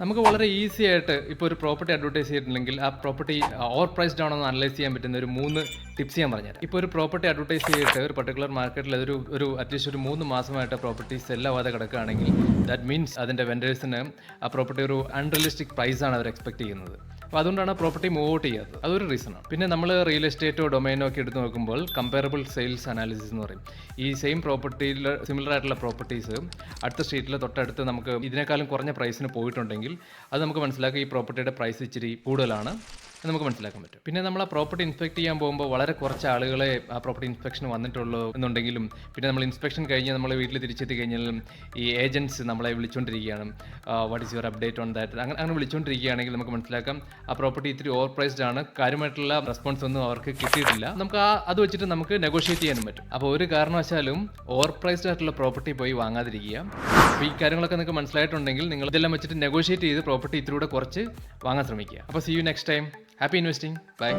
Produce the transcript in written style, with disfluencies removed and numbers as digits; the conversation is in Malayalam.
നമുക്ക് വളരെ ഈസി ആയിട്ട് ഇപ്പോൾ ഒരു പ്രോപ്പർട്ടി അഡ്വർടൈസ് ചെയ്തിട്ടുണ്ടെങ്കിൽ ആ പ്രോപ്പർട്ടി ഓവർ പ്രൈസ്ഡ് ആണോ എന്ന് അനലൈസ് ചെയ്യാൻ പറ്റുന്ന ഒരു 3 ടിപ്സ് ഞാൻ പറഞ്ഞുതരാം. ഇപ്പോൾ ഒരു പ്രോപ്പർട്ടി അഡ്വർടൈസ് ചെയ്തിട്ട് ഒരു പർട്ടിക്കുലർ മാർക്കറ്റിൽ ഒരു അറ്റ്ലീസ്റ്റ് ഒരു 3 മാസമായിട്ട് പ്രോപ്പർട്ടി സെല്ലാവാതെ കിടക്കുകയാണെങ്കിൽ ദാറ്റ് മീൻസ് അതിൻ്റെ വെൻഡേഴ്സിന് ആ പ്രോപ്പർട്ടി ഒരു അൺറിയലിസ്റ്റിക് പ്രൈസാണ് അവർ എക്സ്പെക്ട് ചെയ്യുന്നത്. അപ്പോൾ അതുകൊണ്ടാണ് പ്രോപ്പർട്ടി മൂവ് ഔട്ട് ചെയ്യാത്തത്. അതൊരു റീസണാണ്. പിന്നെ നമ്മൾ റിയൽ എസ്റ്റേറ്റോ ഡൊമൈനോ ഒക്കെ എടുത്ത് നോക്കുമ്പോൾ കമ്പയറബിൾ സെയിൽസ് അനാലിസിസ് എന്ന് പറയും. ഈ സെയിം പ്രോപ്പർട്ടിയിൽ സിമിലർ ആയിട്ടുള്ള പ്രോപ്പർട്ടീസ് അടുത്ത സ്ട്രീറ്റിൽ തൊട്ടടുത്ത് നമുക്ക് ഇതിനേക്കാളും കുറഞ്ഞ പ്രൈസിന് പോയിട്ടുണ്ടെങ്കിൽ അത് നമുക്ക് മനസ്സിലാക്കാം ഈ പ്രോപ്പർട്ടിയുടെ പ്രൈസ് ഇച്ചിരി കൂടുതലാണ് എന്ന് നമുക്ക് മനസ്സിലാക്കാൻ പറ്റും. പിന്നെ നമ്മൾ ആ പ്രോപ്പർട്ടി ഇൻസ്പെക്ട് ചെയ്യാൻ പോകുമ്പോൾ വളരെ കുറച്ച് ആളുകളെ ആ പ്രോപ്പർട്ടി ഇൻസ്പെക്ഷന് വന്നിട്ടുള്ളൂ എന്നുണ്ടെങ്കിലും പിന്നെ നമ്മൾ ഇൻസ്പെക്ഷൻ കഴിഞ്ഞ് നമ്മൾ വീട്ടിൽ തിരിച്ചെത്തി കഴിഞ്ഞാലും ഈ ഏജൻറ്റ്സ് നമ്മളെ വിളിച്ചുകൊണ്ടിരിക്കുകയാണ്, what is your update on that, അങ്ങനെ വിളിച്ചുകൊണ്ടിരിക്കുകയാണെങ്കിൽ നമുക്ക് മനസ്സിലാക്കാം ആ പ്രോപ്പർട്ടി ഇത്തിരി ഓവർ പ്രൈസ്ഡ് ആണ്, കാര്യമായിട്ടുള്ള റെസ്പോൺസ് ഒന്നും അവർക്ക് കിട്ടിയിട്ടില്ല. നമുക്ക് അത് വെച്ചിട്ട് നമുക്ക് നെഗോഷിയേറ്റ് ചെയ്യാനും പറ്റും. അപ്പോൾ ഒരു കാരണവശാലും ഓവർ പ്രൈസ്ഡ് ആയിട്ടുള്ള പ്രോപ്പർട്ടി പോയി വാങ്ങാതിരിക്കുക. അപ്പോൾ ഈ കാര്യങ്ങളൊക്കെ നിങ്ങൾക്ക് മനസ്സിലായിട്ടുണ്ടെങ്കിൽ നിങ്ങൾ ഇതെല്ലാം വെച്ചിട്ട് നെഗോഷിയേറ്റ് ചെയ്ത് പ്രോപ്പർട്ടി ഇത്തിരി കൂടെ കുറച്ച് വാങ്ങാൻ ശ്രമിക്കുക. അപ്പോൾ see you next time. Happy investing. Bye.